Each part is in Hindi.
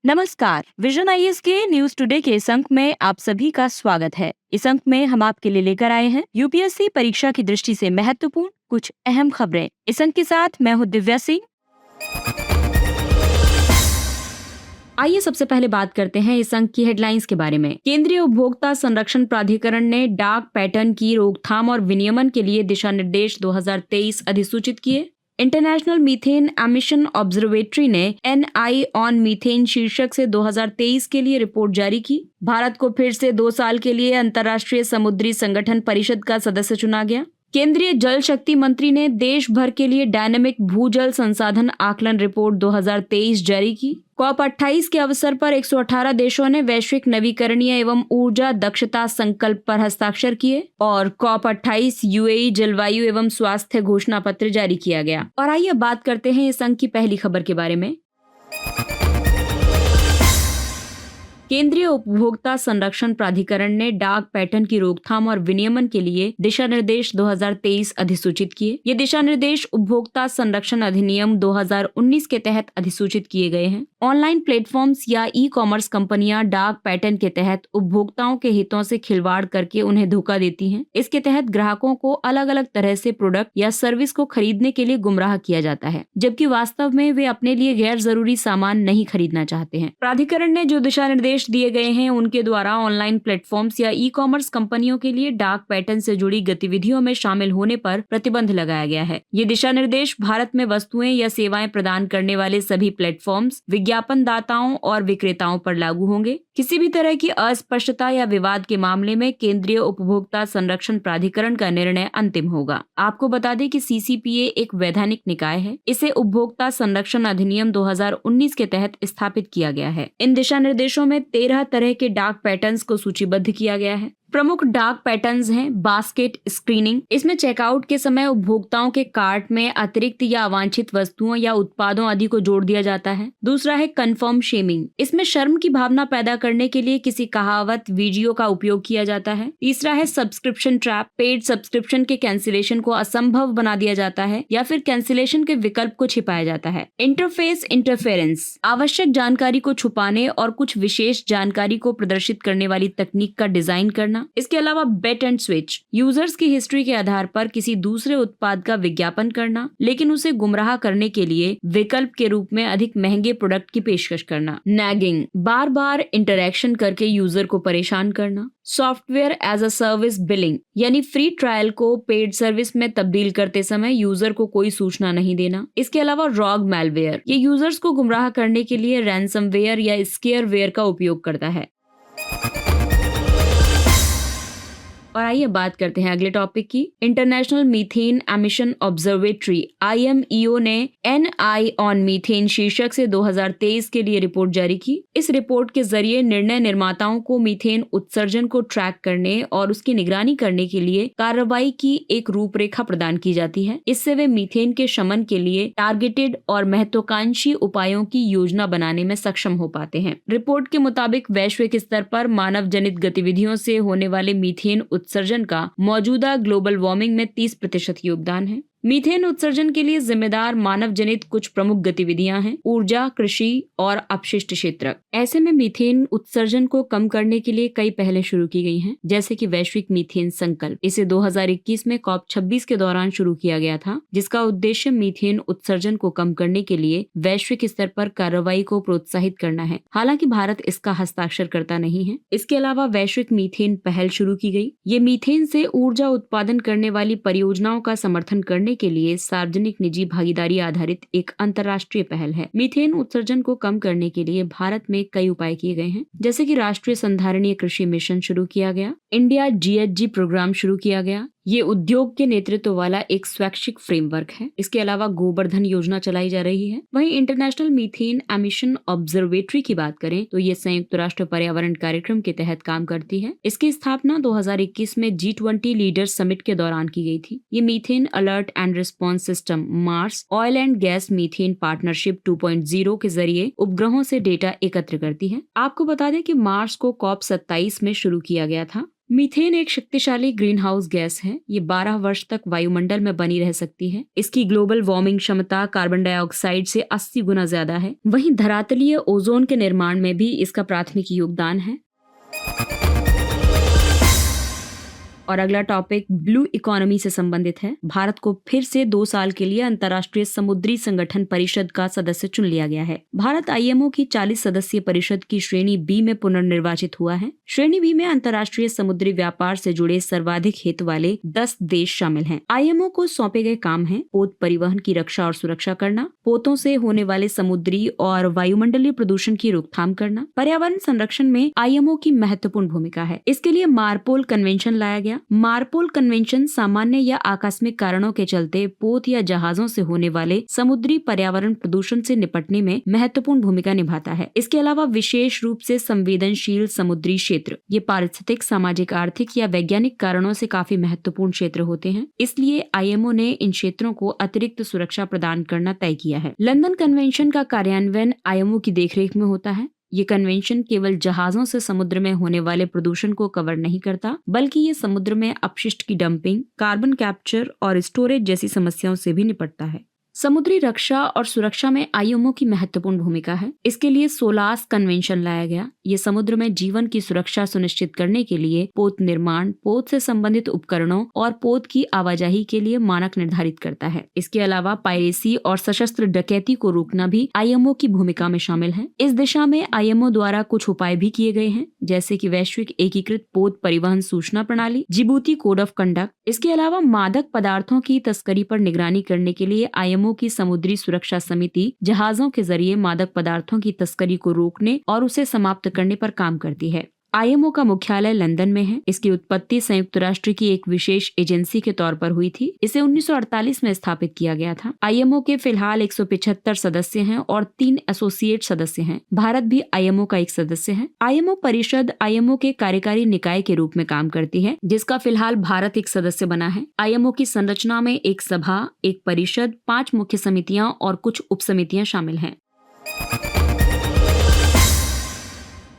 नमस्कार। विजन आईएएस के न्यूज टुडे के इस अंक में आप सभी का स्वागत है। इस अंक में हम आपके लिए लेकर आए हैं यूपीएससी परीक्षा की दृष्टि से महत्वपूर्ण कुछ अहम खबरें। इस अंक के साथ मैं हूँ दिव्या सिंह। आइए सबसे पहले बात करते हैं इस अंक की हेडलाइंस के बारे में। केंद्रीय उपभोक्ता संरक्षण प्राधिकरण ने डार्क पैटर्न की रोकथाम और विनियमन के लिए दिशा निर्देश 2023 अधिसूचित किए। इंटरनेशनल मीथेन एमिशन ऑब्जर्वेटरी ने NI ऑन मीथेन शीर्षक से 2023 के लिए रिपोर्ट जारी की। भारत को फिर से 2 साल के लिए अंतर्राष्ट्रीय समुद्री संगठन परिषद का सदस्य चुना गया। केंद्रीय जल शक्ति मंत्री ने देश भर के लिए डायनेमिक भूजल संसाधन आकलन रिपोर्ट 2023 जारी की। COP28 के अवसर पर 118 देशों ने वैश्विक नवीकरणीय एवं ऊर्जा दक्षता संकल्प पर हस्ताक्षर किए और COP28 UAE जलवायु एवं स्वास्थ्य घोषणा पत्र जारी किया गया। और आइए बात करते हैं इस अंक की पहली खबर के बारे में। केंद्रीय उपभोक्ता संरक्षण प्राधिकरण ने डार्क पैटर्न की रोकथाम और विनियमन के लिए दिशा निर्देश 2023 अधिसूचित किए। ये दिशा निर्देश उपभोक्ता संरक्षण अधिनियम 2019 के तहत अधिसूचित किए गए हैं। ऑनलाइन प्लेटफॉर्म्स या ई-कॉमर्स कंपनियां डार्क पैटर्न के तहत उपभोक्ताओं के हितों से खिलवाड़ करके उन्हें धोखा देती हैं। इसके तहत ग्राहकों को अलग अलग तरह से प्रोडक्ट या सर्विस को खरीदने के लिए गुमराह किया जाता है, जबकि वास्तव में वे अपने लिए गैर जरूरी सामान नहीं खरीदना चाहते हैं। प्राधिकरण ने जो दिशा निर्देश दिए गए हैं उनके द्वारा ऑनलाइन प्लेटफॉर्म्स या ई-कॉमर्स कंपनियों के लिए डार्क पैटर्न से जुड़ी गतिविधियों में शामिल होने पर प्रतिबंध लगाया गया है। ये दिशा निर्देश भारत में वस्तुएं या सेवाएं प्रदान करने वाले सभी प्लेटफॉर्म्स, विज्ञापन दाताओं और विक्रेताओं पर लागू होंगे। किसी भी तरह की अस्पष्टता या विवाद के मामले में केंद्रीय उपभोक्ता संरक्षण प्राधिकरण का निर्णय अंतिम होगा। आपको बता दें कि CCPA एक वैधानिक निकाय है। इसे उपभोक्ता संरक्षण अधिनियम 2019 के तहत स्थापित किया गया है। इन दिशा निर्देशों में 13 तरह के डार्क पैटर्न्स को सूचीबद्ध किया गया है। प्रमुख डार्क पैटर्न्स हैं बास्केट स्क्रीनिंग। इसमें चेकआउट के समय उपभोक्ताओं के कार्ट में अतिरिक्त या अवांछित वस्तुओं या उत्पादों आदि को जोड़ दिया जाता है। दूसरा है कंफर्म शेमिंग। इसमें शर्म की भावना पैदा करने के लिए किसी कहावत, वीडियो का उपयोग किया जाता है। तीसरा है सब्सक्रिप्शन ट्रैप। पेड सब्सक्रिप्शन के कैंसिलेशन को असंभव बना दिया जाता है या फिर कैंसिलेशन के विकल्प को छिपाया जाता है। Interface interference. आवश्यक जानकारी को छुपाने और कुछ विशेष जानकारी को प्रदर्शित करने वाली तकनीक का डिजाइन करना। इसके अलावा बेट एंड स्विच। यूजर्स की हिस्ट्री के आधार पर किसी दूसरे उत्पाद का विज्ञापन करना, लेकिन उसे गुमराह करने के लिए विकल्प के रूप में अधिक महंगे प्रोडक्ट की पेशकश करना। नैगिंग। बार बार इंटरैक्शन करके यूजर को परेशान करना। Software as a service billing, यानी फ्री ट्रायल को पेड सर्विस में तब्दील करते समय यूजर को कोई सूचना नहीं देना। इसके अलावा रॉग मैलवेयर। ये यूजर्स को गुमराह करने के लिए रैंसमवेयर या स्केयरवेयर का उपयोग करता है। और आइए बात करते हैं अगले टॉपिक की। International methane emission observatory IMEO ने NI ऑन मीथेन शीर्षक से 2023 के लिए रिपोर्ट जारी की। इस रिपोर्ट के जरिए निर्णय निर्माताओं को मीथेन उत्सर्जन को ट्रैक करने और उसकी निगरानी करने के लिए कार्रवाई की एक रूपरेखा प्रदान की जाती है। इससे वे मीथेन के शमन के लिए टारगेटेड और महत्वाकांक्षी उपायों की योजना बनाने में सक्षम हो पाते हैं। रिपोर्ट के मुताबिक वैश्विक स्तर पर मानव जनित गतिविधियों से होने वाले मीथेन उत्सर्जन का मौजूदा ग्लोबल वार्मिंग में 30% योगदान है। मीथेन उत्सर्जन के लिए जिम्मेदार मानव जनित कुछ प्रमुख गतिविधियां हैं: ऊर्जा, कृषि और अपशिष्ट क्षेत्र। ऐसे में मीथेन उत्सर्जन को कम करने के लिए कई पहलें शुरू की गई हैं, जैसे कि वैश्विक मीथेन संकल्प। इसे 2021 में COP26 के दौरान शुरू किया गया था, जिसका उद्देश्य मीथेन उत्सर्जन को कम करने के लिए वैश्विक स्तर पर कार्रवाई को प्रोत्साहित करना है। हालांकि भारत इसका हस्ताक्षरकर्ता नहीं है। इसके अलावा वैश्विक मीथेन पहल शुरू की गई। ये मीथेन से ऊर्जा उत्पादन करने वाली परियोजनाओं का समर्थन करने के लिए सार्वजनिक निजी भागीदारी आधारित एक अंतर्राष्ट्रीय पहल है। मीथेन उत्सर्जन को कम करने के लिए भारत में कई उपाय किए गए हैं, जैसे कि राष्ट्रीय संधारणीय कृषि मिशन शुरू किया गया, इंडिया GHG प्रोग्राम शुरू किया गया। ये उद्योग के नेतृत्व वाला एक स्वैच्छिक फ्रेमवर्क है। इसके अलावा गोवर्धन योजना चलाई जा रही है। वहीं इंटरनेशनल मीथेन एमिशन ऑब्जर्वेटरी की बात करें तो ये संयुक्त राष्ट्र पर्यावरण कार्यक्रम के तहत काम करती है। इसकी स्थापना 2021 में G20 लीडर्स समिट के दौरान की गई थी। ये methane alert and response system Mars oil and gas methane partnership 2.0 के जरिए उपग्रहों से डेटा एकत्र करती है। आपको बता दें कि मार्स को COP27 में शुरू किया गया था। मीथेन एक शक्तिशाली ग्रीन हाउस गैस है। ये 12 वर्ष तक वायुमंडल में बनी रह सकती है। इसकी ग्लोबल वार्मिंग क्षमता कार्बन डाइऑक्साइड से 80 गुना ज्यादा है। वहीं धरातलीय ओजोन के निर्माण में भी इसका प्राथमिक योगदान है। और अगला टॉपिक ब्लू इकोनॉमी से संबंधित है। भारत को फिर से 2 साल के लिए अंतर्राष्ट्रीय समुद्री संगठन परिषद का सदस्य चुन लिया गया है। भारत आईएमओ की 40 सदस्यीय परिषद की श्रेणी बी में पुनर्निर्वाचित हुआ है। श्रेणी बी में अंतर्राष्ट्रीय समुद्री व्यापार से जुड़े सर्वाधिक हित वाले 10 देश शामिल हैं। आईएमओ को सौंपे गए काम हैं पोत परिवहन की रक्षा और सुरक्षा करना, पोतों से होने वाले समुद्री और वायुमंडलीय प्रदूषण की रोकथाम करना। पर्यावरण संरक्षण में आईएमओ की महत्वपूर्ण भूमिका है। इसके लिए मार्पोल कन्वेंशन लाया गया। मार्पोल कन्वेंशन सामान्य या आकस्मिक कारणों के चलते पोत या जहाजों से होने वाले समुद्री पर्यावरण प्रदूषण से निपटने में महत्वपूर्ण भूमिका निभाता है। इसके अलावा विशेष रूप से संवेदनशील समुद्री क्षेत्र, ये पारिस्थितिक, सामाजिक, आर्थिक या वैज्ञानिक कारणों से काफी महत्वपूर्ण क्षेत्र होते हैं। इसलिए आईएमओ ने इन क्षेत्रों को अतिरिक्त सुरक्षा प्रदान करना तय किया है। लंदन कन्वेंशन का कार्यान्वयन आईएमओ की देखरेख में होता है। ये कन्वेंशन केवल जहाजों से समुद्र में होने वाले प्रदूषण को कवर नहीं करता, बल्कि ये समुद्र में अपशिष्ट की डंपिंग, कार्बन कैप्चर और स्टोरेज जैसी समस्याओं से भी निपटता है। समुद्री रक्षा और सुरक्षा में आईएमओ की महत्वपूर्ण भूमिका है। इसके लिए सोलास कन्वेंशन लाया गया। ये समुद्र में जीवन की सुरक्षा सुनिश्चित करने के लिए पोत निर्माण, पोत से संबंधित उपकरणों और पोत की आवाजाही के लिए मानक निर्धारित करता है। इसके अलावा पायरेसी और सशस्त्र डकैती को रोकना भी आईएमओ की भूमिका में शामिल है। इस दिशा में आईएमओ द्वारा कुछ उपाय भी किए गए हैं, जैसे कि वैश्विक एकीकृत पोत परिवहन सूचना प्रणाली, जिबूती कोड ऑफ कंडक्ट। इसके अलावा मादक पदार्थों की तस्करी पर निगरानी करने के लिए आईएमओ की समुद्री सुरक्षा समिति जहाजों के जरिए मादक पदार्थों की तस्करी को रोकने और उसे समाप्त करने पर काम करती है। आईएमओ का मुख्यालय लंदन में है। इसकी उत्पत्ति संयुक्त राष्ट्र की एक विशेष एजेंसी के तौर पर हुई थी। इसे 1948 में स्थापित किया गया था। आईएमओ के फिलहाल 175 सदस्य हैं और 3 एसोसिएट सदस्य हैं। भारत भी आईएमओ का एक सदस्य है। आईएमओ परिषद आईएमओ के कार्यकारी निकाय के रूप में काम करती है, जिसका फिलहाल भारत एक सदस्य बना है। आईएमओ की संरचना में एक सभा, एक परिषद, 5 मुख्य समितियां और कुछ उप समितियां शामिल हैं।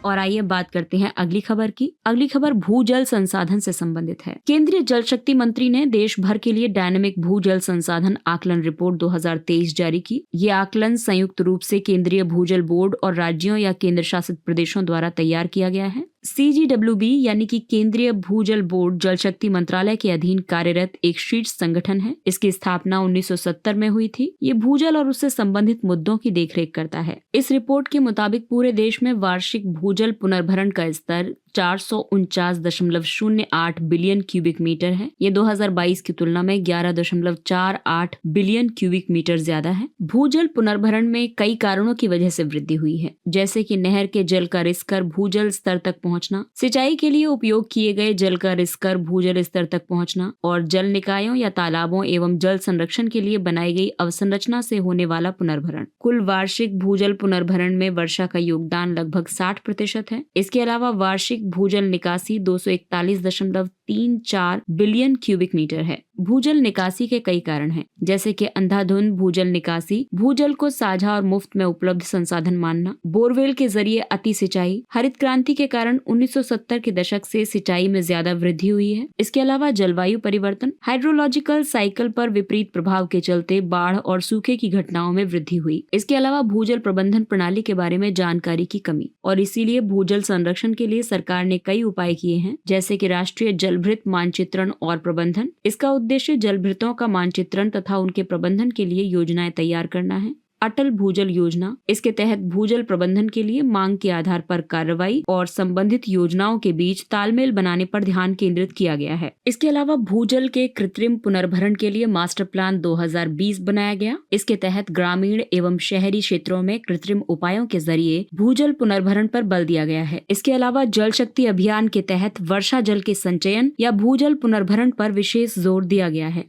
और आइए बात करते हैं अगली खबर की। अगली खबर भूजल संसाधन से संबंधित है। केंद्रीय जल शक्ति मंत्री ने देश भर के लिए डायनेमिक भूजल संसाधन आकलन रिपोर्ट 2023 जारी की। ये आकलन संयुक्त रूप से केंद्रीय भूजल बोर्ड और राज्यों या केंद्र शासित प्रदेशों द्वारा तैयार किया गया है। CGWB यानी कि केंद्रीय भूजल बोर्ड जल शक्ति मंत्रालय के अधीन कार्यरत एक शीर्ष संगठन है। इसकी स्थापना 1970 में हुई थी। ये भूजल और उससे संबंधित मुद्दों की देखरेख करता है। इस रिपोर्ट के मुताबिक पूरे देश में वार्षिक भूजल पुनर्भरण का स्तर 449.08 बिलियन क्यूबिक मीटर है। ये 2022 की तुलना में 11.48 बिलियन क्यूबिक मीटर ज्यादा है। भूजल पुनर्भरण में कई कारणों की वजह से वृद्धि हुई है, जैसे कि नहर के जल का रिसकर भूजल स्तर तक पहुंचना, सिंचाई के लिए उपयोग किए गए जल का रिसकर भूजल स्तर तक पहुंचना और जल निकायों या तालाबों एवं जल संरक्षण के लिए बनाई गई अवसंरचना से होने वाला पुनर्भरण। कुल वार्षिक भूजल पुनर्भरण में वर्षा का योगदान लगभग 60% है। इसके अलावा वार्षिक भूजल निकासी 241.34 बिलियन क्यूबिक मीटर है। भूजल निकासी के कई कारण हैं, जैसे कि अंधाधुंध भूजल निकासी, भूजल को साझा और मुफ्त में उपलब्ध संसाधन मानना, बोरवेल के जरिए अति सिंचाई, हरित क्रांति के कारण 1970 के दशक से सिंचाई में ज्यादा वृद्धि हुई है। इसके अलावा जलवायु परिवर्तन, हाइड्रोलॉजिकल साइकिल पर विपरीत प्रभाव के चलते बाढ़ और सूखे की घटनाओं में वृद्धि हुई। इसके अलावा भूजल प्रबंधन प्रणाली के बारे में जानकारी की कमी, और इसीलिए भूजल संरक्षण के लिए सरकार ने कई उपाय किए हैं, जैसे कि राष्ट्रीय जलभृत मानचित्रण और प्रबंधन। इसका उद्देश्य जलभृतों का मानचित्रण तथा उनके प्रबंधन के लिए योजनाएं तैयार करना है। अटल भूजल योजना, इसके तहत भूजल प्रबंधन के लिए मांग के आधार पर कार्रवाई और संबंधित योजनाओं के बीच तालमेल बनाने पर ध्यान केंद्रित किया गया है। इसके अलावा भूजल के कृत्रिम पुनर्भरण के लिए मास्टर प्लान 2020 बनाया गया। इसके तहत ग्रामीण एवं शहरी क्षेत्रों में कृत्रिम उपायों के जरिए भूजल पुनर्भरण पर बल दिया गया है। इसके अलावा जल शक्ति अभियान के तहत वर्षा जल के संचयन या भूजल पुनर्भरण पर विशेष जोर दिया गया है।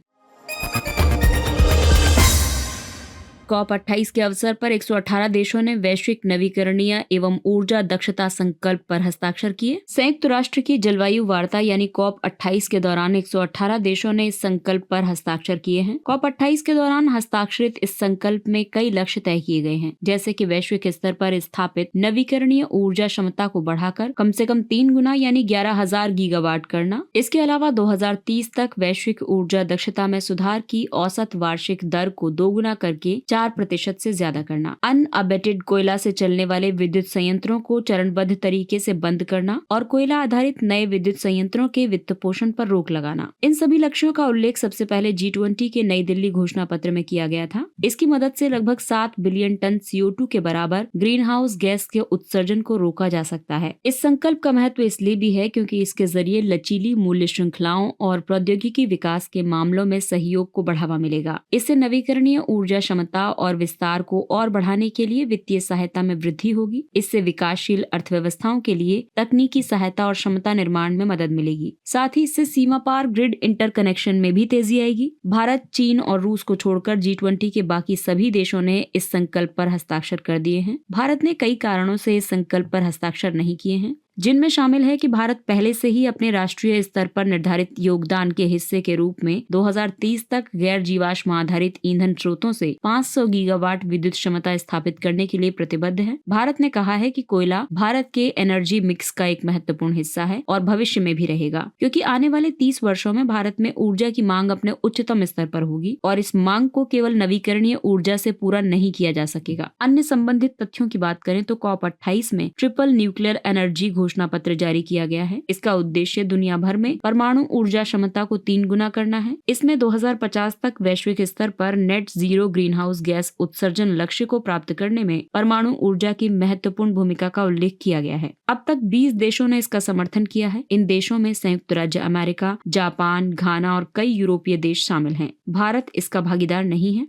COP28 के अवसर पर 118 देशों ने वैश्विक नवीकरणीय एवं ऊर्जा दक्षता संकल्प पर हस्ताक्षर किए। संयुक्त राष्ट्र की जलवायु वार्ता यानी COP28 के दौरान 118 देशों ने इस संकल्प पर हस्ताक्षर किए हैं। COP28 के दौरान हस्ताक्षरित इस संकल्प में कई लक्ष्य तय किए गए हैं, जैसे कि वैश्विक स्तर पर स्थापित नवीकरणीय ऊर्जा क्षमता को बढ़ाकर कम से कम 3 गुना यानी 11,000 गीगावाट करना। इसके अलावा 2030 तक वैश्विक ऊर्जा दक्षता में सुधार की औसत वार्षिक दर को 2 गुना करके 4% से ज्यादा करना। अनअबेटेड कोयला से चलने वाले विद्युत संयंत्रों को चरणबद्ध तरीके से बंद करना और कोयला आधारित नए विद्युत संयंत्रों के वित्त पोषण पर रोक लगाना। इन सभी लक्ष्यों का उल्लेख सबसे पहले G20 के नई दिल्ली घोषणा पत्र में किया गया था। इसकी मदद से लगभग 7 बिलियन टन CO2 के बराबर ग्रीन हाउस गैस के उत्सर्जन को रोका जा सकता है। इस संकल्प का महत्व इसलिए भी है क्योंकि इसके जरिए लचीली मूल्य श्रृंखलाओं और प्रौद्योगिकी विकास के मामलों में सहयोग को बढ़ावा मिलेगा। इससे नवीकरणीय ऊर्जा क्षमता और विस्तार को और बढ़ाने के लिए वित्तीय सहायता में वृद्धि होगी। इससे विकासशील अर्थव्यवस्थाओं के लिए तकनीकी सहायता और क्षमता निर्माण में मदद मिलेगी। साथ ही इससे सीमा पार ग्रिड इंटरकनेक्शन में भी तेजी आएगी। भारत, चीन और रूस को छोड़कर G20 के बाकी सभी देशों ने इस संकल्प पर हस्ताक्षर कर दिए हैं। भारत ने कई कारणों से इस संकल्प पर हस्ताक्षर नहीं किए हैं, जिनमें शामिल है कि भारत पहले से ही अपने राष्ट्रीय स्तर पर निर्धारित योगदान के हिस्से के रूप में 2030 तक गैर जीवाश्म आधारित ईंधन स्रोतों से 500 गीगावाट विद्युत क्षमता स्थापित करने के लिए प्रतिबद्ध है। भारत ने कहा है कि कोयला भारत के एनर्जी मिक्स का एक महत्वपूर्ण हिस्सा है और भविष्य में भी रहेगा, क्योंकि आने वाले 30 वर्षों में भारत में ऊर्जा की मांग अपने उच्चतम स्तर पर होगी और इस मांग को केवल नवीकरणीय ऊर्जा से पूरा नहीं किया जा सकेगा। अन्य संबंधित तथ्यों की बात करें तो COP28 में ट्रिपल न्यूक्लियर एनर्जी घोषणा पत्र जारी किया गया है। इसका उद्देश्य दुनिया भर में परमाणु ऊर्जा क्षमता को 3 गुना करना है। इसमें 2050 तक वैश्विक स्तर पर net zero green house gas उत्सर्जन लक्ष्य को प्राप्त करने में परमाणु ऊर्जा की महत्वपूर्ण भूमिका का उल्लेख किया गया है। अब तक 20 देशों ने इसका समर्थन किया है। इन देशों में संयुक्त राज्य अमेरिका, जापान, घाना और कई यूरोपीय देश शामिल हैं। भारत इसका भागीदार नहीं है।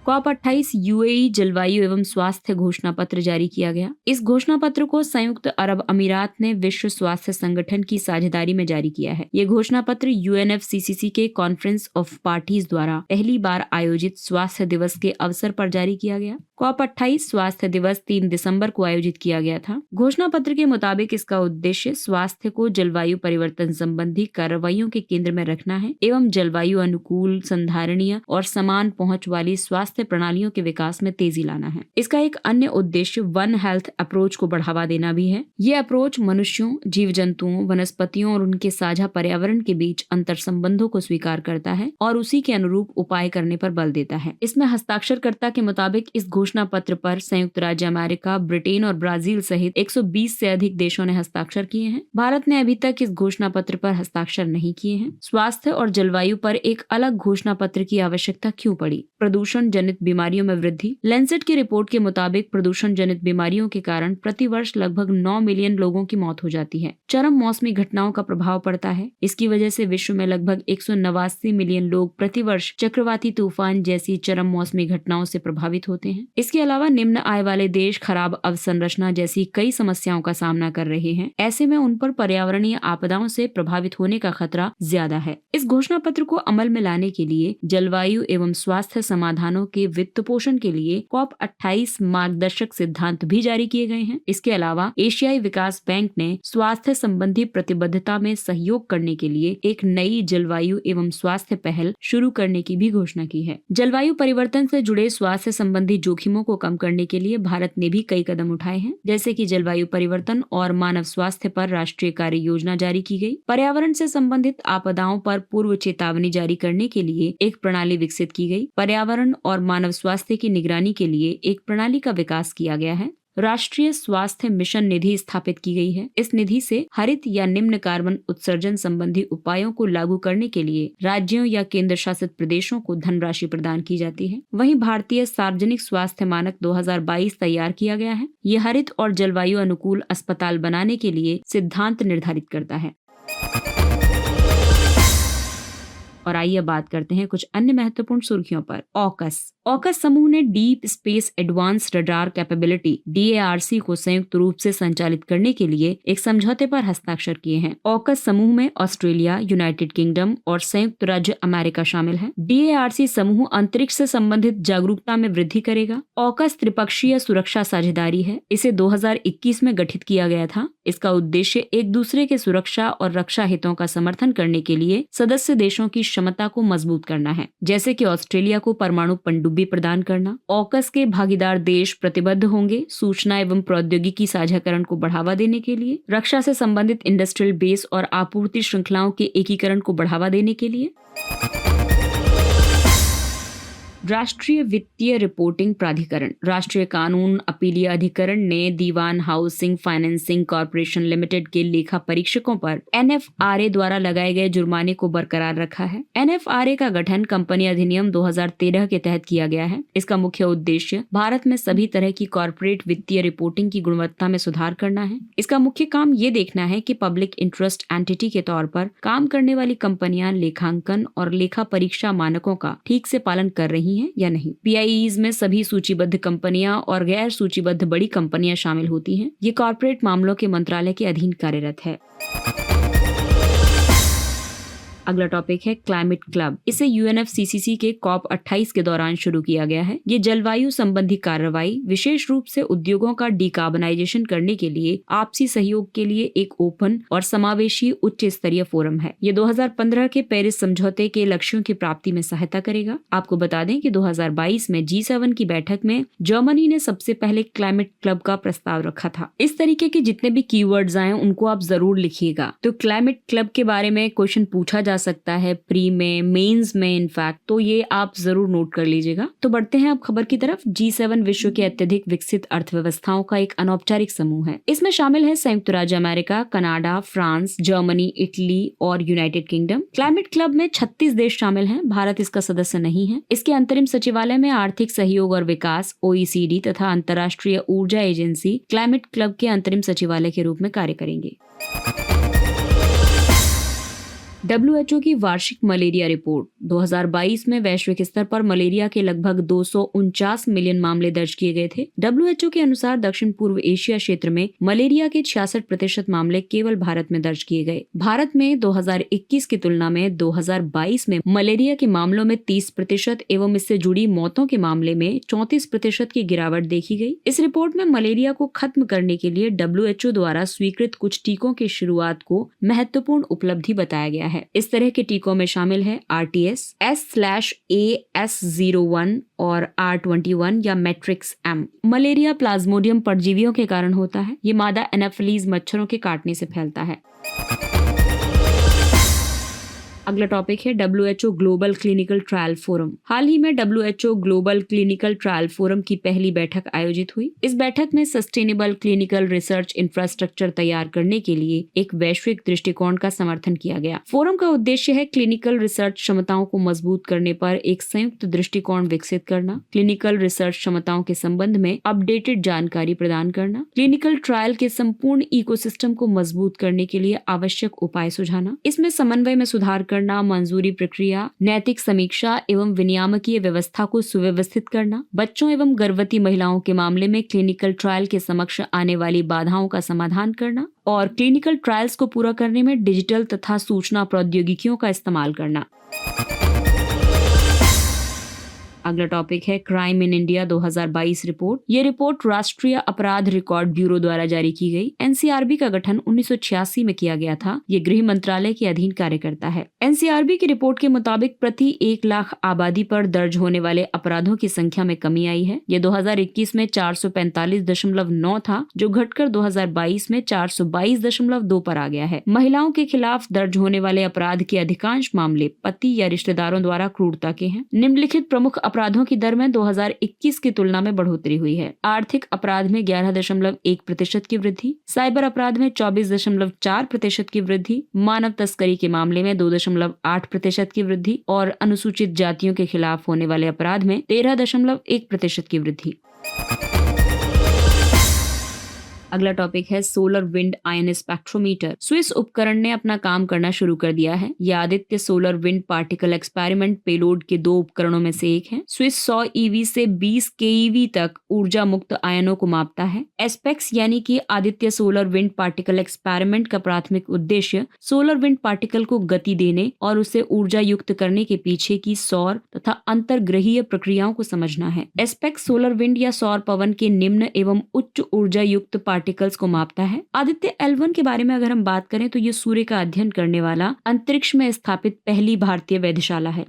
COP28 UAE जलवायु एवं स्वास्थ्य घोषणा पत्र जारी किया गया। इस घोषणा पत्र को संयुक्त अरब अमीरात ने विश्व स्वास्थ्य संगठन की साझेदारी में जारी किया है। ये घोषणा पत्र UNFCCC के कॉन्फ्रेंस ऑफ पार्टीज द्वारा पहली बार आयोजित स्वास्थ्य दिवस के अवसर पर जारी किया गया। COP28 स्वास्थ्य दिवस 3 दिसंबर को आयोजित किया गया था। घोषणा पत्र के मुताबिक इसका उद्देश्य स्वास्थ्य को जलवायु परिवर्तन संबंधी कार्रवाइयों के केंद्र में रखना है एवं जलवायु अनुकूल, संधारणीय और समान पहुंच वाली स्वास्थ्य प्रणालियों के विकास में तेजी लाना है। इसका एक अन्य उद्देश्य वन हेल्थ अप्रोच को बढ़ावा देना भी है। ये अप्रोच मनुष्यों, जीव जंतुओं, वनस्पतियों और उनके साझा पर्यावरण के बीच अंतर संबंधों को स्वीकार करता है और उसी के अनुरूप उपाय करने पर बल देता है। इसमें हस्ताक्षरकर्ता के मुताबिक इस घोषणा पत्र पर संयुक्त राज्य अमेरिका, ब्रिटेन और ब्राजील सहित 120 से अधिक देशों ने हस्ताक्षर किए हैं। भारत ने अभी तक इस घोषणा पत्र पर हस्ताक्षर नहीं किए हैं। स्वास्थ्य और जलवायु पर एक अलग घोषणा पत्र की आवश्यकता क्यों पड़ी? प्रदूषण जनित बीमारियों में वृद्धि। लैंसेट की रिपोर्ट के मुताबिक प्रदूषण जनित बीमारियों के कारण प्रतिवर्ष लगभग 9 मिलियन लोगों की मौत हो जाती है। चरम मौसमी घटनाओं का प्रभाव पड़ता है। इसकी वजह से विश्व में लगभग 189 मिलियन लोग प्रतिवर्ष चक्रवाती तूफान जैसी चरम मौसमी घटनाओं से प्रभावित होते हैं। इसके अलावा निम्न आय वाले देश खराब अवसंरचना जैसी कई समस्याओं का सामना कर रहे हैं। ऐसे में उन पर पर्यावरणीय आपदाओं से प्रभावित होने का खतरा ज्यादा है। इस घोषणा पत्र को अमल में लाने के लिए जलवायु एवं स्वास्थ्य समाधानों के वित्त पोषण के लिए COP28 मार्गदर्शक सिद्धांत भी जारी किए गए हैं। इसके अलावा एशियाई विकास बैंक ने स्वास्थ्य संबंधी प्रतिबद्धता में सहयोग करने के लिए एक नई जलवायु एवं स्वास्थ्य पहल शुरू करने की भी घोषणा की है। जलवायु परिवर्तन से जुड़े स्वास्थ्य संबंधी जोखिमों को कम करने के लिए भारत ने भी कई कदम उठाए हैं, जैसे कि जलवायु परिवर्तन और मानव स्वास्थ्य पर राष्ट्रीय कार्य योजना जारी की गई। पर्यावरण से संबंधित आपदाओं पर पूर्व चेतावनी जारी करने के लिए एक प्रणाली विकसित की गई। पर्यावरण और मानव स्वास्थ्य की निगरानी के लिए एक प्रणाली का विकास किया गया है। राष्ट्रीय स्वास्थ्य मिशन निधि स्थापित की गई है। इस निधि से हरित या निम्न कार्बन उत्सर्जन संबंधी उपायों को लागू करने के लिए राज्यों या केंद्र शासित प्रदेशों को धनराशि प्रदान की जाती है। वहीं भारतीय सार्वजनिक स्वास्थ्य मानक 2022 तैयार किया गया है। ये हरित और जलवायु अनुकूल अस्पताल बनाने के लिए सिद्धांत निर्धारित करता है। और आइए बात करते हैं कुछ अन्य महत्वपूर्ण सुर्खियों पर। ऑकस ऑकस समूह ने deep space advance radar capability DARC को संयुक्त रूप से संचालित करने के लिए एक समझौते पर हस्ताक्षर किए हैं। ऑकस समूह में ऑस्ट्रेलिया, यूनाइटेड किंगडम और संयुक्त राज्य अमेरिका शामिल है। DARC समूह अंतरिक्ष से संबंधित जागरूकता में वृद्धि करेगा। ऑकस त्रिपक्षीय सुरक्षा साझेदारी है। इसे 2021 में गठित किया गया था। इसका उद्देश्य एक दूसरे के सुरक्षा और रक्षा हितों का समर्थन करने के लिए सदस्य देशों की क्षमता को मजबूत करना है, जैसे कि ऑस्ट्रेलिया को परमाणु पनडुब्बी प्रदान करना। ऑकस के भागीदार देश प्रतिबद्ध होंगे सूचना एवं प्रौद्योगिकी साझाकरण को बढ़ावा देने के लिए, रक्षा से संबंधित इंडस्ट्रियल बेस और आपूर्ति श्रृंखलाओं के एकीकरण को बढ़ावा देने के लिए। राष्ट्रीय वित्तीय रिपोर्टिंग प्राधिकरण राष्ट्रीय कानून अपीलीय अधिकरण ने दीवान हाउसिंग फाइनेंसिंग कॉर्पोरेशन लिमिटेड के लेखा परीक्षकों पर NFRA द्वारा लगाए गए जुर्माने को बरकरार रखा है। NFRA का गठन कंपनी अधिनियम 2013 के तहत किया गया है। इसका मुख्य उद्देश्य भारत में सभी तरह की कॉर्पोरेट वित्तीय रिपोर्टिंग की गुणवत्ता में सुधार करना है। इसका मुख्य काम ये देखना है कि पब्लिक इंटरेस्ट एंटिटी के तौर पर काम करने वाली कंपनियां लेखांकन और लेखा परीक्षा मानकों का ठीक से पालन कर रही हैं या नहीं। PIEs में सभी सूचीबद्ध कंपनियां और गैर सूचीबद्ध बड़ी कंपनियां शामिल होती हैं। ये कॉर्पोरेट मामलों के मंत्रालय के अधीन कार्यरत है। अगला टॉपिक है क्लाइमेट क्लब। इसे UNFCCC के COP 28 के दौरान शुरू किया गया है। ये जलवायु संबंधी कार्रवाई विशेष रूप से उद्योगों का डिकार्बनाइजेशन करने के लिए आपसी सहयोग के लिए एक ओपन और समावेशी उच्च स्तरीय फोरम है। ये 2015 के पेरिस समझौते के लक्ष्यों की प्राप्ति में सहायता करेगा। आपको बता दें कि 2022 में G7 की बैठक में जर्मनी ने सबसे पहले क्लाइमेट क्लब का प्रस्ताव रखा था। इस तरीके के जितने भी कीवर्ड्स आए उनको आप जरूर लिखिएगा। तो क्लाइमेट क्लब के बारे में क्वेश्चन पूछा जा सकता है प्री में, मेंस में इनफैक्ट, तो ये आप जरूर नोट कर लीजिएगा। तो बढ़ते हैं अब खबर की तरफ। G7 विश्व के अत्यधिक विकसित अर्थव्यवस्थाओं का एक अनौपचारिक समूह है। इसमें शामिल है संयुक्त राज्य America, Canada, France, Germany, Italy और यूनाइटेड किंगडम। क्लाइमेट क्लब में 36 देश शामिल हैं। भारत इसका सदस्य नहीं है। इसके अंतरिम सचिवालय में आर्थिक सहयोग और विकास OECD तथा अंतर्राष्ट्रीय ऊर्जा एजेंसी क्लाइमेट क्लब के अंतरिम सचिवालय के रूप में कार्य करेंगे। WHO की वार्षिक मलेरिया रिपोर्ट 2022 में वैश्विक स्तर पर मलेरिया के लगभग 249 मिलियन मामले दर्ज किए गए थे। WHO के अनुसार दक्षिण पूर्व एशिया क्षेत्र में मलेरिया के 66% मामले केवल भारत में दर्ज किए गए। भारत में 2021 की तुलना में 2022 में मलेरिया के मामलों में 30% एवं इससे जुड़ी मौतों के मामले में 34% की गिरावट देखी गई। इस रिपोर्ट में मलेरिया को खत्म करने के लिए WHO द्वारा स्वीकृत कुछ टीकों की शुरुआत को महत्वपूर्ण उपलब्धि बताया गया है। इस तरह के टीकों में शामिल है RTS, S/AS01 और R21 या मैट्रिक्स M। मलेरिया प्लाज्मोडियम परजीवियों के कारण होता है। ये मादा एनाफिलीज मच्छरों के काटने से फैलता है। अगला टॉपिक है WHO global clinical trial forum. हाल ही में WHO global clinical trial forum की पहली बैठक आयोजित हुई। इस बैठक में सस्टेनेबल क्लिनिकल रिसर्च इंफ्रास्ट्रक्चर तैयार करने के लिए एक वैश्विक दृष्टिकोण का समर्थन किया गया। फोरम का उद्देश्य है क्लिनिकल रिसर्च क्षमताओं को मजबूत करने पर एक संयुक्त दृष्टिकोण विकसित करना, क्लिनिकल रिसर्च क्षमताओं के संबंध में अपडेटेड जानकारी प्रदान करना, क्लिनिकल ट्रायल के संपूर्ण इकोसिस्टम को मजबूत करने के लिए आवश्यक उपाय सुझाना। इसमें समन्वय में सुधार करना, मंजूरी प्रक्रिया, नैतिक समीक्षा एवं विनियामकीय व्यवस्था को सुव्यवस्थित करना, बच्चों एवं गर्भवती महिलाओं के मामले में क्लिनिकल ट्रायल के समक्ष आने वाली बाधाओं का समाधान करना और क्लिनिकल ट्रायल्स को पूरा करने में डिजिटल तथा सूचना प्रौद्योगिकियों का इस्तेमाल करना। अगला टॉपिक है क्राइम इन इंडिया 2022 रिपोर्ट। ये रिपोर्ट राष्ट्रीय अपराध रिकॉर्ड ब्यूरो द्वारा जारी की गई। NCRB का गठन 1986 में किया गया था। ये गृह मंत्रालय के अधीन कार्य करता है। NCRB की रिपोर्ट के मुताबिक प्रति 1 लाख आबादी पर दर्ज होने वाले अपराधों की संख्या में कमी आई है। ये 2021 में 445.9 था, जो घटकर 2022 में 422.2 पर आ गया है। महिलाओं के खिलाफ दर्ज होने वाले अपराध के अधिकांश मामले पति या रिश्तेदारों द्वारा क्रूरता के हैं। निम्नलिखित प्रमुख अपराधों की दर में 2021 की तुलना में बढ़ोतरी हुई है। आर्थिक अपराध में 11.1% की वृद्धि, साइबर अपराध में 24.4% की वृद्धि, मानव तस्करी के मामले में 2.8% की वृद्धि और अनुसूचित जातियों के खिलाफ होने वाले अपराध में 13.1% की वृद्धि। अगला टॉपिक है solar wind ion spectrometer. Swiss उपकरण ने अपना काम करना शुरू कर दिया है। यह Aditya solar wind particle experiment payload के 2 उपकरणों में से एक है। स्विस 100 ईवी से 20 केईवी तक ऊर्जा मुक्त आयनों को मापता है। एस्पेक्स यानी कि Aditya solar wind particle experiment का प्राथमिक उद्देश्य सोलर विंड पार्टिकल को गति देने और उसे ऊर्जा युक्त करने के पीछे की सौर तथा अंतर्ग्रहीय प्रक्रियाओं को समझना है। एस्पेक्स सोलर विंड या सौर पवन के निम्न एवं उच्च ऊर्जा युक्त पार्टिकल्स को मापता है। आदित्य L1 के बारे में अगर हम बात करें तो ये सूर्य का अध्ययन करने वाला अंतरिक्ष में स्थापित पहली भारतीय वेधशाला है।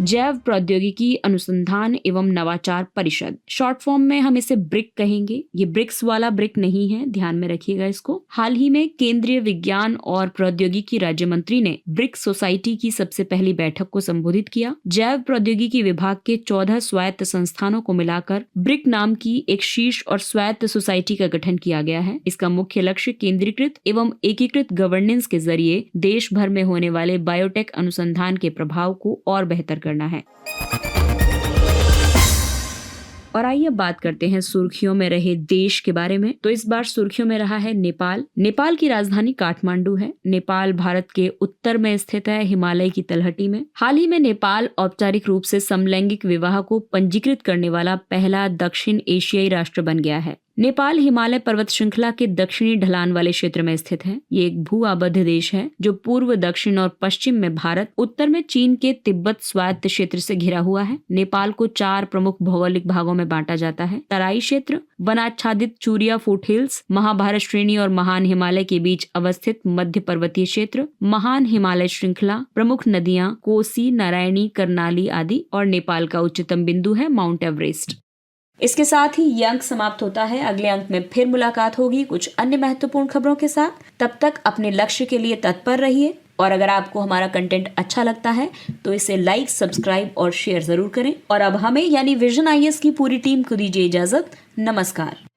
जैव प्रौद्योगिकी अनुसंधान एवं नवाचार परिषद, शॉर्ट फॉर्म में हम इसे ब्रिक कहेंगे। ये ब्रिक्स वाला ब्रिक नहीं है, ध्यान में रखिएगा इसको। हाल ही में केंद्रीय विज्ञान और प्रौद्योगिकी राज्य मंत्री ने ब्रिक सोसाइटी की सबसे पहली बैठक को संबोधित किया। जैव प्रौद्योगिकी विभाग के 14 स्वायत्त संस्थानों को मिलाकर ब्रिक नाम की एक शीर्ष और स्वायत्त सोसाइटी का गठन किया गया है। इसका मुख्य लक्ष्य केंद्रीकृत एवं एकीकृत गवर्नेंस के जरिए देश भर में होने वाले बायोटेक अनुसंधान के प्रभाव को और बेहतर करना है। और आइए बात करते हैं सुर्खियों में रहे देश के बारे में। तो इस बार सुर्खियों में रहा है नेपाल। नेपाल की राजधानी काठमांडू है। नेपाल भारत के उत्तर में स्थित है, हिमालय की तलहटी में। हाल ही में नेपाल औपचारिक रूप से समलैंगिक विवाह को पंजीकृत करने वाला पहला दक्षिण एशियाई राष्ट्र बन गया है। नेपाल हिमालय पर्वत श्रृंखला के दक्षिणी ढलान वाले क्षेत्र में स्थित है। ये एक भू आबद्ध देश है जो पूर्व, दक्षिण और पश्चिम में भारत, उत्तर में चीन के तिब्बत स्वायत्त क्षेत्र से घिरा हुआ है। नेपाल को 4 प्रमुख भौगोलिक भागों में बांटा जाता है। तराई क्षेत्र, वनाच्छादित चूरिया फुटहिल्स, महाभारत श्रेणी और महान हिमालय के बीच अवस्थित मध्य पर्वतीय क्षेत्र, महान हिमालय श्रृंखला, प्रमुख नदियां कोसी, नारायणी, करनाली आदि, और नेपाल का उच्चतम बिंदु है माउंट एवरेस्ट। इसके साथ ही ये अंक समाप्त होता है। अगले अंक में फिर मुलाकात होगी कुछ अन्य महत्वपूर्ण खबरों के साथ। तब तक अपने लक्ष्य के लिए तत्पर रहिए, और अगर आपको हमारा कंटेंट अच्छा लगता है तो इसे लाइक, सब्सक्राइब और शेयर जरूर करें। और अब हमें यानी विजन IAS की पूरी टीम को दीजिए इजाजत। नमस्कार।